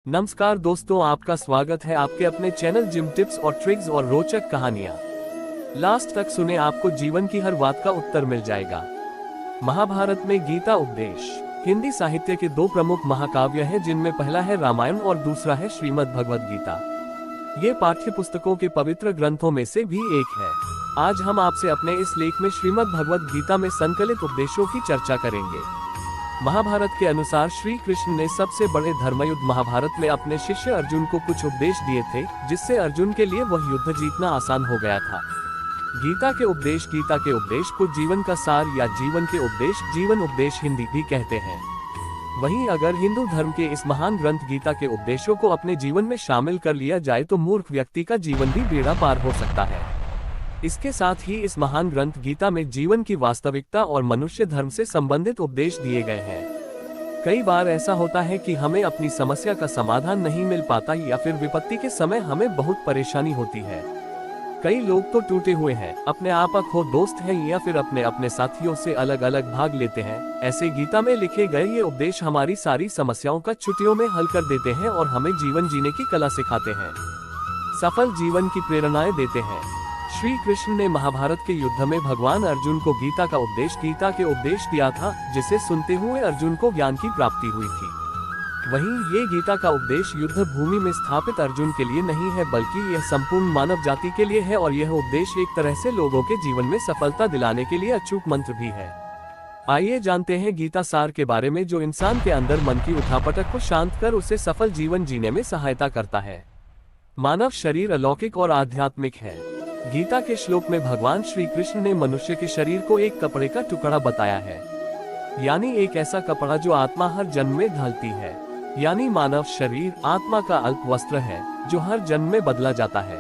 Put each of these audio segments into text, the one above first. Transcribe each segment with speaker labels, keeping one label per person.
Speaker 1: नमस्कार दोस्तों, आपका स्वागत है आपके अपने चैनल जिम टिप्स और ट्रिक्स और रोचक कहानियां। लास्ट तक सुने, आपको जीवन की हर बात का उत्तर मिल जाएगा। महाभारत में गीता उपदेश। हिंदी साहित्य के दो प्रमुख महाकाव्य हैं, जिनमें पहला है रामायण और दूसरा है श्रीमद् भगवद गीता। ये पाठ्य पुस्तकों के पवित्र ग्रंथों में से भी एक है। आज हम आपसे अपने इस लेख में श्रीमद् भगवद गीता में संकलित उपदेशों की चर्चा करेंगे। महाभारत के अनुसार श्री कृष्ण ने सबसे बड़े धर्मयुद्ध महाभारत में अपने शिष्य अर्जुन को कुछ उपदेश दिए थे, जिससे अर्जुन के लिए वह युद्ध जीतना आसान हो गया था। गीता के उपदेश को जीवन का सार या जीवन के उपदेश, जीवन उपदेश हिंदी भी कहते हैं। वहीं अगर हिंदू धर्म के इस महान ग्रंथ गीता के उपदेशों को अपने जीवन में शामिल कर लिया जाए तो मूर्ख व्यक्ति का जीवन भी बेड़ा पार हो सकता है। इसके साथ ही इस महान ग्रंथ गीता में जीवन की वास्तविकता और मनुष्य धर्म से संबंधित उपदेश दिए गए हैं। कई बार ऐसा होता है कि हमें अपनी समस्या का समाधान नहीं मिल पाता या फिर विपत्ति के समय हमें बहुत परेशानी होती है। कई लोग तो टूटे हुए हैं, अपने आप खो दोस्त हैं या फिर अपने साथियों से अलग अलग भाग लेते हैं। ऐसे गीता में लिखे गए ये उपदेश हमारी सारी समस्याओं का चुटकियों में हल कर देते हैं और हमें जीवन जीने की कला सिखाते हैं, सफल जीवन की प्रेरणाएं देते हैं। श्री कृष्ण ने महाभारत के युद्ध में भगवान अर्जुन को गीता का उपदेश दिया था, जिसे सुनते हुए अर्जुन को ज्ञान की प्राप्ति हुई थी। वहीं ये गीता का उपदेश युद्ध भूमि में स्थापित अर्जुन के लिए नहीं है, बल्कि यह संपूर्ण मानव जाति के लिए है और यह उपदेश एक तरह से लोगों के जीवन में सफलता दिलाने के लिए अचूक मंत्र भी है। आइए जानते हैं गीता सार के बारे में, जो इंसान के अंदर मन की उठापटक को शांत कर उसे सफल जीवन जीने में सहायता करता है। मानव शरीर अलौकिक और आध्यात्मिक है। गीता के श्लोक में भगवान श्री कृष्ण ने मनुष्य के शरीर को एक कपड़े का टुकड़ा बताया है, यानी एक ऐसा कपड़ा जो आत्मा हर जन्म में ढलती है। यानी मानव शरीर आत्मा का अल्प वस्त्र है, जो हर जन्म में बदला जाता है।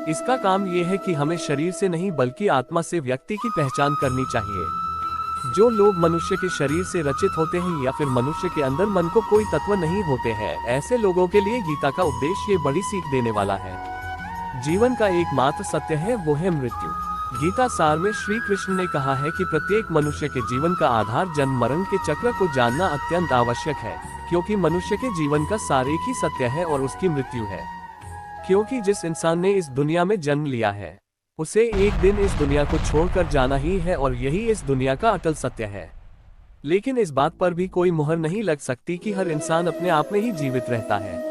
Speaker 1: इसका काम यह है कि हमें शरीर से नहीं बल्कि आत्मा से व्यक्ति की पहचान करनी चाहिए। जो लोग मनुष्य के शरीर से रचित होते हैं या फिर मनुष्य के अंदर मन को कोई तत्व नहीं होते हैं, ऐसे लोगों के लिए गीता का उपदेश ये बड़ी सीख देने वाला है। जीवन का एकमात्र सत्य है, वो है मृत्यु। गीता सार में श्री कृष्ण ने कहा है कि प्रत्येक मनुष्य के जीवन का आधार जन्म मरण के चक्र को जानना अत्यंत आवश्यक है, क्योंकि मनुष्य के जीवन का सार एक ही सत्य है और उसकी मृत्यु है। क्योंकि जिस इंसान ने इस दुनिया में जन्म लिया है, उसे एक दिन इस दुनिया को छोड़कर जाना ही है और यही इस दुनिया का अटल सत्य है। लेकिन इस बात पर भी कोई मुहर नहीं लग सकती कि हर इंसान अपने आप में ही जीवित रहता है।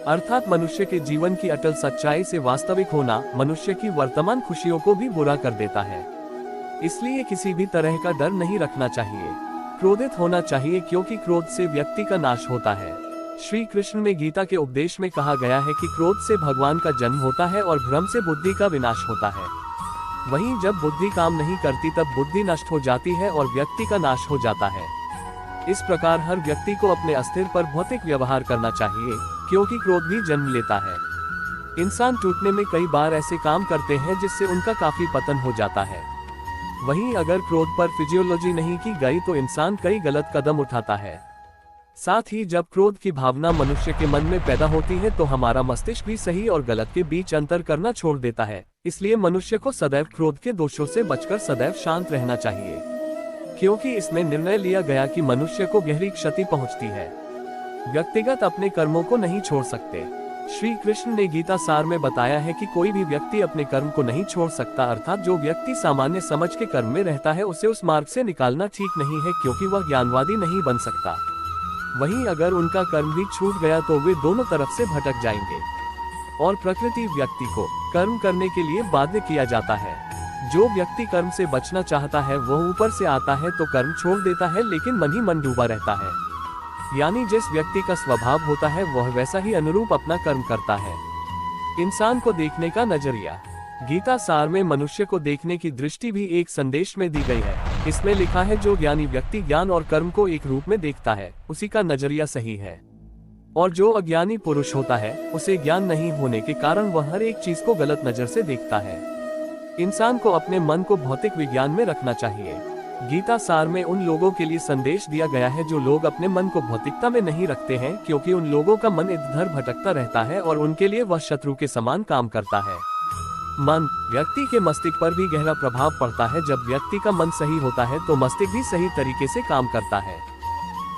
Speaker 1: अर्थात मनुष्य के जीवन की अटल सच्चाई से वास्तविक होना मनुष्य की वर्तमान खुशियों को भी बुरा कर देता है। इसलिए किसी भी तरह का डर नहीं रखना चाहिए, क्रोधित होना चाहिए, क्योंकि क्रोध से व्यक्ति का नाश होता है। श्री कृष्ण में गीता के उपदेश में कहा गया है कि क्रोध से भगवान का जन्म होता है और भ्रम से बुद्धि का विनाश होता है। वहीं जब बुद्धि काम नहीं करती तब बुद्धि नष्ट हो जाती है और व्यक्ति का नाश हो जाता है। इस प्रकार हर व्यक्ति को अपने अस्थिर पर भौतिक व्यवहार करना चाहिए, क्योंकि क्रोध भी जन्म लेता है। इंसान टूटने में कई बार ऐसे काम करते हैं जिससे उनका काफी पतन हो जाता है। वहीं अगर क्रोध पर फिजियोलॉजी नहीं की गई तो इंसान कई गलत कदम उठाता है। साथ ही जब क्रोध की भावना मनुष्य के मन में पैदा होती है तो हमारा मस्तिष्क भी सही और गलत के बीच अंतर करना छोड़ देता है। इसलिए मनुष्य को सदैव क्रोध के दोषों से बचकर सदैव शांत रहना चाहिए, क्योंकि इसमें निर्णय लिया गया कि मनुष्य को गहरी क्षति पहुंचती है। व्यक्तिगत अपने कर्मों को नहीं छोड़ सकते। श्री कृष्ण ने गीता सार में बताया है कि कोई भी व्यक्ति अपने कर्म को नहीं छोड़ सकता, अर्थात जो व्यक्ति सामान्य समझ के कर्म में रहता है उसे उस मार्ग से निकालना ठीक नहीं है, क्योंकि वह ज्ञानवादी नहीं बन सकता। वहीं अगर उनका कर्म भी छूट गया तो वे दोनों तरफ से भटक जाएंगे और प्रकृति व्यक्ति को कर्म करने के लिए बाध्य किया जाता है। जो व्यक्ति कर्म से बचना चाहता है वह ऊपर से आता है तो कर्म छोड़ देता है, लेकिन मन ही मन डूबा रहता है। यानी जिस व्यक्ति का स्वभाव होता है वह वैसा ही अनुरूप अपना कर्म करता है। इंसान को देखने का नजरिया। गीता सार में मनुष्य को देखने की दृष्टि भी एक संदेश में दी गई है। इसमें लिखा है, जो ज्ञानी व्यक्ति ज्ञान और कर्म को एक रूप में देखता है उसी का नजरिया सही है, और जो अज्ञानी पुरुष होता है उसे ज्ञान नहीं होने के कारण वह हर एक चीज को गलत नजर से देखता है। इंसान को अपने मन को भौतिक विज्ञान में रखना चाहिए। गीता सार में उन लोगों के लिए संदेश दिया गया है जो लोग अपने मन को भौतिकता में नहीं रखते हैं, क्योंकि उन लोगों का मन इधर भटकता रहता है और उनके लिए वह शत्रु के समान काम करता है। मन व्यक्ति के मस्तिष्क पर भी गहरा प्रभाव पड़ता है। जब व्यक्ति का मन सही होता है तो मस्तिष्क भी सही तरीके से काम करता है।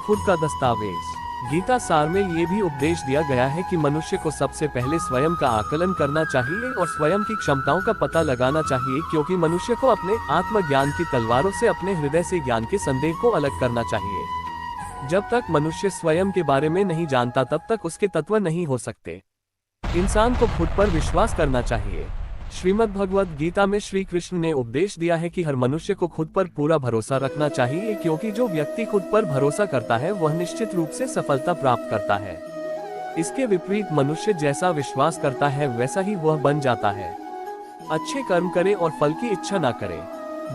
Speaker 1: खुद का दस्तावेज। गीता सार में ये भी उपदेश दिया गया है कि मनुष्य को सबसे पहले स्वयं का आकलन करना चाहिए और स्वयं की क्षमताओं का पता लगाना चाहिए, क्योंकि मनुष्य को अपने आत्मज्ञान की तलवारों से अपने हृदय से ज्ञान के संदेह को अलग करना चाहिए। जब तक मनुष्य स्वयं के बारे में नहीं जानता तब तक उसके तत्व नहीं हो सकते। इंसान को खुद पर विश्वास करना चाहिए। श्रीमद् भगवद गीता में श्री कृष्ण ने उपदेश दिया है कि हर मनुष्य को खुद पर पूरा भरोसा रखना चाहिए, क्योंकि जो व्यक्ति खुद पर भरोसा करता है वह निश्चित रूप से सफलता प्राप्त करता है। इसके विपरीत मनुष्य जैसा विश्वास करता है वैसा ही वह बन जाता है। अच्छे कर्म करे और फल की इच्छा ना करे।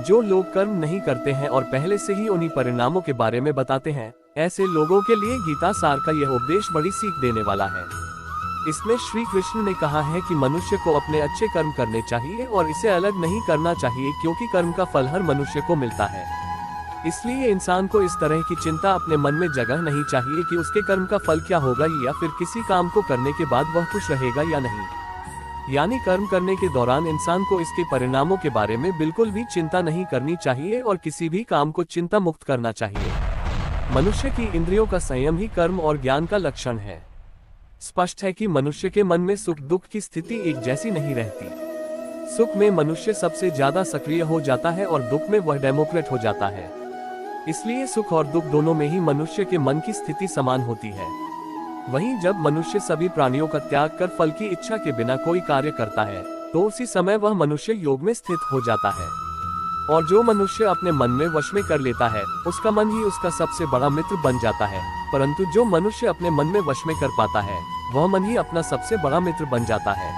Speaker 1: जो लोग कर्म नहीं करते हैं और पहले से ही उन्हीं परिणामों के बारे में बताते हैं, ऐसे लोगों के लिए गीता सार का यह उपदेश बड़ी सीख देने वाला है। इसमें श्री कृष्ण ने कहा है कि मनुष्य को अपने अच्छे कर्म करने चाहिए और इसे अलग नहीं करना चाहिए, क्योंकि कर्म का फल हर मनुष्य को मिलता है। इसलिए इंसान को इस तरह की चिंता अपने मन में जगह नहीं चाहिए कि उसके कर्म का फल क्या होगा या फिर किसी काम को करने के बाद वह खुश रहेगा या नहीं। यानी कर्म करने के दौरान इंसान को इसके परिणामों के बारे में बिल्कुल भी चिंता नहीं करनी चाहिए और किसी भी काम को चिंता मुक्त करना चाहिए। मनुष्य की इंद्रियों का संयम ही कर्म और ज्ञान का लक्षण है। स्पष्ट है कि मनुष्य के मन में सुख दुख की स्थिति एक जैसी नहीं रहती। सुख में मनुष्य सबसे ज्यादा सक्रिय हो जाता है और दुख में वह डेमोक्रेट हो जाता है। इसलिए सुख और दुख दोनों में ही मनुष्य के मन की स्थिति समान होती है। वहीं जब मनुष्य सभी प्राणियों का त्याग कर फल की इच्छा के बिना कोई कार्य करता है तो उसी समय वह मनुष्य योग में स्थित हो जाता है। और जो मनुष्य अपने मन में वश में कर लेता है उसका मन ही उसका सबसे बड़ा मित्र बन जाता है, परंतु जो मनुष्य अपने मन में वश में कर पाता है वह मन ही अपना सबसे बड़ा मित्र बन जाता है।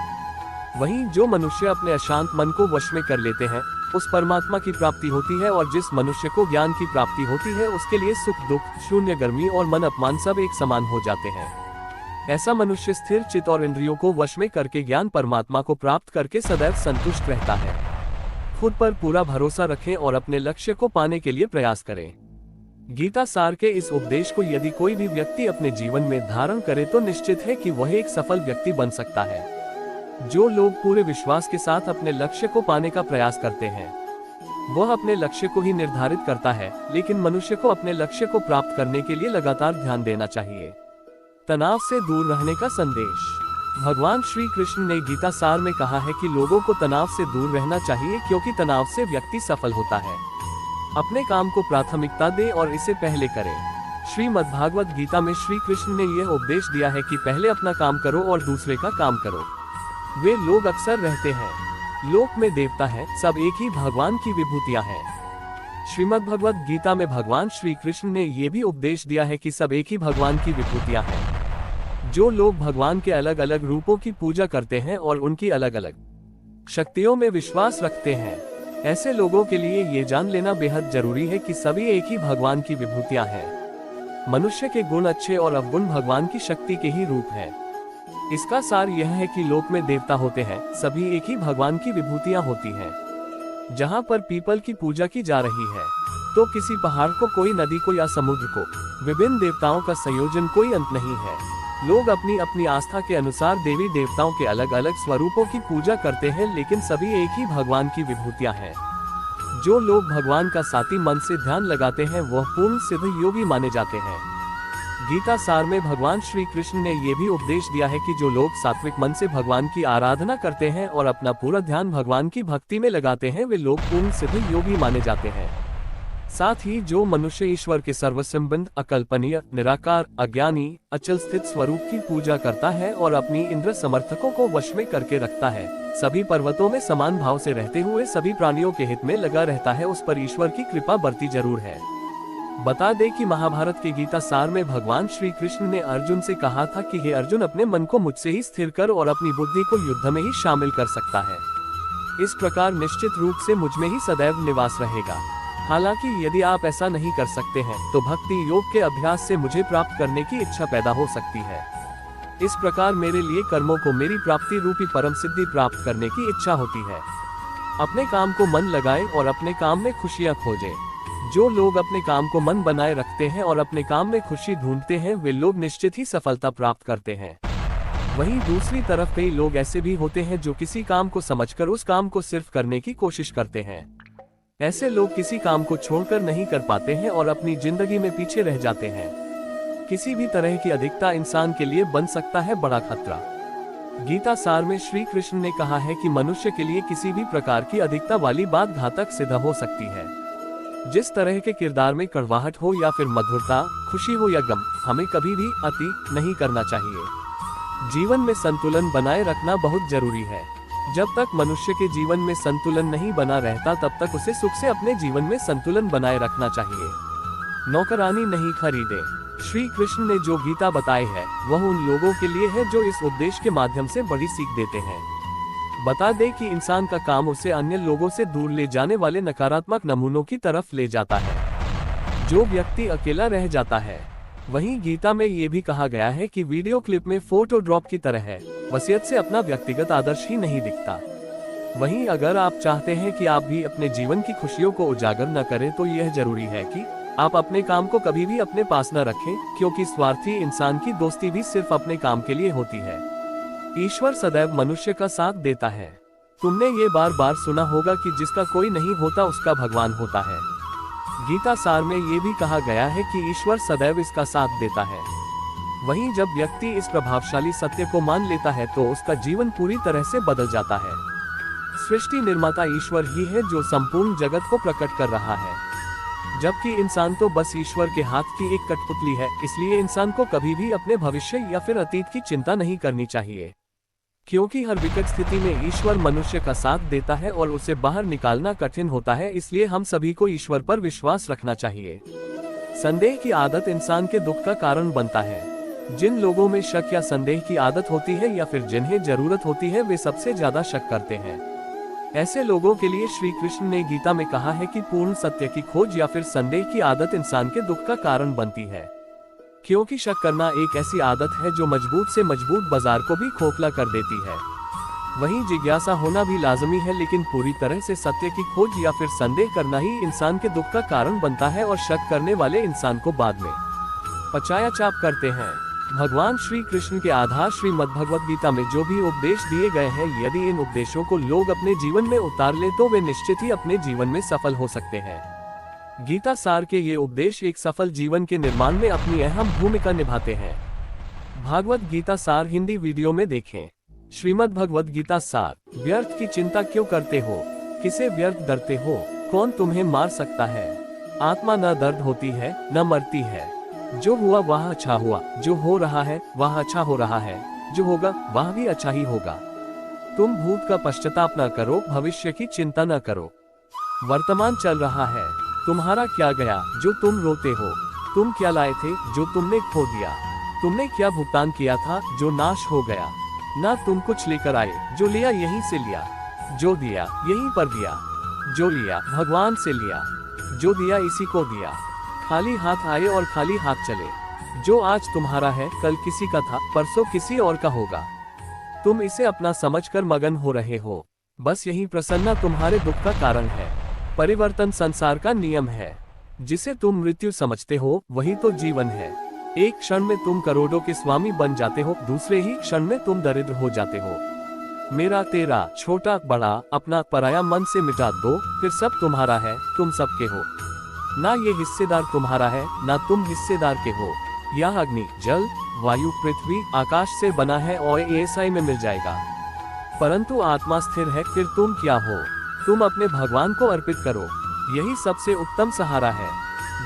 Speaker 1: वहीं जो मनुष्य अपने अशांत मन को वश में कर लेते हैं उस परमात्मा की प्राप्ति होती है, और जिस मनुष्य को ज्ञान की प्राप्ति होती है उसके लिए सुख दुख, शून्य गर्मी और मन अपमान सब एक समान हो जाते हैं। ऐसा मनुष्य स्थिर चित्त और इंद्रियों को वश में करके ज्ञान परमात्मा को प्राप्त करके सदैव संतुष्ट रहता है। खुद पर पूरा भरोसा रखें और अपने लक्ष्य को पाने के लिए प्रयास करें। गीता सार के इस उपदेश को यदि कोई भी व्यक्ति अपने जीवन में धारण करे तो निश्चित है कि वह एक सफल व्यक्ति बन सकता है। जो लोग पूरे विश्वास के साथ अपने लक्ष्य को पाने का प्रयास करते हैं वह अपने लक्ष्य को ही निर्धारित करता है, लेकिन मनुष्य को अपने लक्ष्य को प्राप्त करने के लिए लगातार ध्यान देना चाहिए। तनाव से दूर रहने का संदेश। भगवान श्री कृष्ण ने गीता सार में कहा है कि लोगों को तनाव से दूर रहना चाहिए, क्योंकि तनाव से व्यक्ति सफल होता है। अपने काम को प्राथमिकता दे और इसे पहले करे। श्रीमद् भागवत गीता में श्री कृष्ण ने यह उपदेश दिया है कि पहले अपना काम करो और दूसरे का काम करो। वे लोग अक्सर रहते हैं, लोक में देवता है, सब एक ही भगवान की विभूतियां हैं। श्रीमद् भगवत गीता में भगवान श्री कृष्ण ने यह भी उपदेश दिया है कि सब एक ही भगवान की विभूतियां हैं। जो लोग भगवान के अलग अलग रूपों की पूजा करते हैं और उनकी अलग अलग शक्तियों में विश्वास रखते हैं, ऐसे लोगों के लिए ये जान लेना बेहद जरूरी है कि सभी एक ही भगवान की विभूतियां हैं। मनुष्य के गुण अच्छे और अवगुण भगवान की शक्ति के ही रूप हैं। इसका सार यह है कि लोक में देवता होते हैं, सभी एक ही भगवान की विभूतियां होती हैं। जहाँ पर पीपल की पूजा की जा रही है तो किसी पहाड़ को, कोई नदी को या समुद्र को, विभिन्न देवताओं का संयोजन कोई अंत नहीं है। लोग अपनी अपनी आस्था के अनुसार देवी देवताओं के अलग अलग स्वरूपों की पूजा करते हैं, लेकिन सभी एक ही भगवान की विभूतियां हैं। जो लोग भगवान का साथी मन से ध्यान लगाते हैं वह पूर्ण सिद्ध योगी माने जाते हैं। गीता सार में भगवान श्री कृष्ण ने यह भी उपदेश दिया है कि जो लोग सात्विक मन से भगवान की आराधना करते हैं और अपना पूरा ध्यान भगवान की भक्ति में लगाते हैं वे लोग पूर्ण सिद्ध योगी माने जाते हैं। साथ ही जो मनुष्य ईश्वर के सर्वसंबंध, अकल्पनीय, निराकार, अज्ञानी, अचल स्थित स्वरूप की पूजा करता है और अपनी इंद्र समर्थकों को वश में करके रखता है, सभी पर्वतों में समान भाव से रहते हुए सभी प्राणियों के हित में लगा रहता है, उस पर ईश्वर की कृपा बरती जरूर है। बता दे कि महाभारत के गीता सार में भगवान श्री कृष्ण ने अर्जुन से कहा था कि हे अर्जुन, अपने मन को मुझसे ही स्थिर कर और अपनी बुद्धि को युद्ध में ही शामिल कर सकता है। इस प्रकार निश्चित रूप से मुझ में ही सदैव निवास रहेगा। हालांकि यदि आप ऐसा नहीं कर सकते हैं तो भक्ति योग के अभ्यास से मुझे प्राप्त करने की इच्छा पैदा हो सकती है। इस प्रकार मेरे लिए कर्मों को मेरी प्राप्ति रूपी परम सिद्धि प्राप्त करने की इच्छा होती है। अपने काम को मन लगाएं और अपने काम में खुशियां खोजें। जो लोग अपने काम को मन बनाए रखते हैं और अपने काम में खुशी ढूंढते हैं वे लोग निश्चित ही सफलता प्राप्त करते हैं। वहीं दूसरी तरफ कई लोग ऐसे भी होते हैं जो किसी काम को समझकर उस काम को सिर्फ करने की कोशिश करते हैं। ऐसे लोग किसी काम को छोड़कर नहीं कर पाते हैं और अपनी जिंदगी में पीछे रह जाते हैं। किसी भी तरह की अधिकता इंसान के लिए बन सकता है बड़ा खतरा। गीता सार में श्री कृष्ण ने कहा है कि मनुष्य के लिए किसी भी प्रकार की अधिकता वाली बात घातक सिद्ध हो सकती है। जिस तरह के किरदार में कड़वाहट हो या फिर मधुरता, खुशी हो या गम, हमें कभी भी अति नहीं करना चाहिए। जीवन में संतुलन बनाए रखना बहुत जरूरी है। जब तक मनुष्य के जीवन में संतुलन नहीं बना रहता तब तक उसे सुख से अपने जीवन में संतुलन बनाए रखना चाहिए। नौकरानी नहीं खरीदे। श्री कृष्ण ने जो गीता बताए है वह उन लोगों के लिए है जो इस उपदेश के माध्यम से बड़ी सीख देते हैं। बता दे कि इंसान का काम उसे अन्य लोगों से दूर ले जाने वाले नकारात्मक नमूनों की तरफ ले जाता है। जो व्यक्ति अकेला रह जाता है, वहीं गीता में ये भी कहा गया है कि वीडियो क्लिप में फोटो ड्रॉप की तरह है, वसीयत से अपना व्यक्तिगत आदर्श ही नहीं दिखता। वहीं अगर आप चाहते हैं कि आप भी अपने जीवन की खुशियों को उजागर न करें तो यह जरूरी है कि आप अपने काम को कभी भी अपने पास न रखें, क्योंकि स्वार्थी इंसान की दोस्ती भी सिर्फ अपने काम के लिए होती है। ईश्वर सदैव मनुष्य का साथ देता है। तुमने ये बार बार सुना होगा कि जिसका कोई नहीं होता उसका भगवान होता है। गीता सार में ये भी कहा गया है कि ईश्वर सदैव इसका साथ देता है। वहीं जब व्यक्ति इस प्रभावशाली सत्य को मान लेता है तो उसका जीवन पूरी तरह से बदल जाता है। सृष्टि निर्माता ईश्वर ही है जो संपूर्ण जगत को प्रकट कर रहा है, जबकि इंसान तो बस ईश्वर के हाथ की एक कठपुतली है। इसलिए इंसान को कभी भी अपने भविष्य या फिर अतीत की चिंता नहीं करनी चाहिए, क्योंकि हर विकट स्थिति में ईश्वर मनुष्य का साथ देता है और उसे बाहर निकालना कठिन होता है। इसलिए हम सभी को ईश्वर पर विश्वास रखना चाहिए। संदेह की आदत इंसान के दुख का कारण बनता है। जिन लोगों में शक या संदेह की आदत होती है या फिर जिन्हें जरूरत होती है वे सबसे ज्यादा शक करते हैं। ऐसे लोगों के लिए श्री कृष्ण ने गीता में कहा है कि पूर्ण सत्य की खोज या फिर संदेह की आदत इंसान के दुख का कारण बनती है, क्योंकि शक करना एक ऐसी आदत है जो मजबूत से मजबूत बाजार को भी खोखला कर देती है। वहीं जिज्ञासा होना भी लाजमी है, लेकिन पूरी तरह से सत्य की खोज या फिर संदेह करना ही इंसान के दुख का कारण बनता है और शक करने वाले इंसान को बाद में पश्चाताप करते हैं। भगवान श्री कृष्ण के आधार श्रीमद् भगवद गीता में जो भी उपदेश दिए गए हैं, यदि इन उपदेशों को लोग अपने जीवन में उतार ले तो वे निश्चित ही अपने जीवन में सफल हो सकते हैं। गीता सार के ये उपदेश एक सफल जीवन के निर्माण में अपनी अहम भूमिका निभाते हैं। भागवत गीता सार हिंदी वीडियो में देखें। श्रीमद् भगवद गीता सार। व्यर्थ की चिंता क्यों करते हो? किसे व्यर्थ डरते हो? कौन तुम्हें मार सकता है? आत्मा न दर्द होती है न मरती है। जो हुआ वह अच्छा हुआ, जो हो रहा है वह अच्छा हो रहा है, जो होगा वह भी अच्छा ही होगा। तुम भूत का पश्चाताप न करो, भविष्य की चिंता न करो। वर्तमान चल रहा है, तुम्हारा क्या गया जो तुम रोते हो? तुम क्या लाए थे जो तुमने खो दिया? तुमने क्या भुगतान किया था जो नाश हो गया? ना तुम कुछ लेकर आए, जो लिया यहीं से लिया, जो दिया यहीं पर दिया, जो लिया भगवान से लिया, जो दिया इसी को दिया। खाली हाथ आए और खाली हाथ चले। जो आज तुम्हारा है कल किसी का था, परसों किसी और का होगा। तुम इसे अपना समझकर मगन हो रहे हो, बस यही प्रसन्नता तुम्हारे दुख का कारण है। परिवर्तन संसार का नियम है। जिसे तुम मृत्यु समझते हो वही तो जीवन है। एक क्षण में तुम करोड़ों के स्वामी बन जाते हो, दूसरे ही क्षण में तुम दरिद्र हो जाते हो। मेरा तेरा, छोटा बड़ा, अपना पराया मन से मिटा दो, फिर सब तुम्हारा है, तुम सबके हो। ना ये हिस्सेदार तुम्हारा है ना तुम हिस्सेदार के हो। यह अग्नि, जल, वायु, पृथ्वी, आकाश से बना है और ऐसाई में मिल जाएगा, परंतु आत्मा स्थिर है। फिर तुम क्या हो? तुम अपने भगवान को अर्पित करो। यही सबसे उत्तम सहारा है।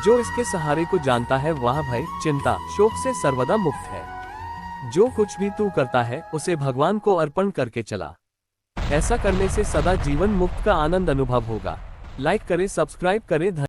Speaker 1: जो इसके सहारे को जानता है वह भय, चिंता, शोक से सर्वदा मुक्त है। जो कुछ भी तू करता है उसे भगवान को अर्पण करके चला। ऐसा करने से सदा जीवन मुक्त का आनंद अनुभव होगा। लाइक करें, सब्सक्राइब करें।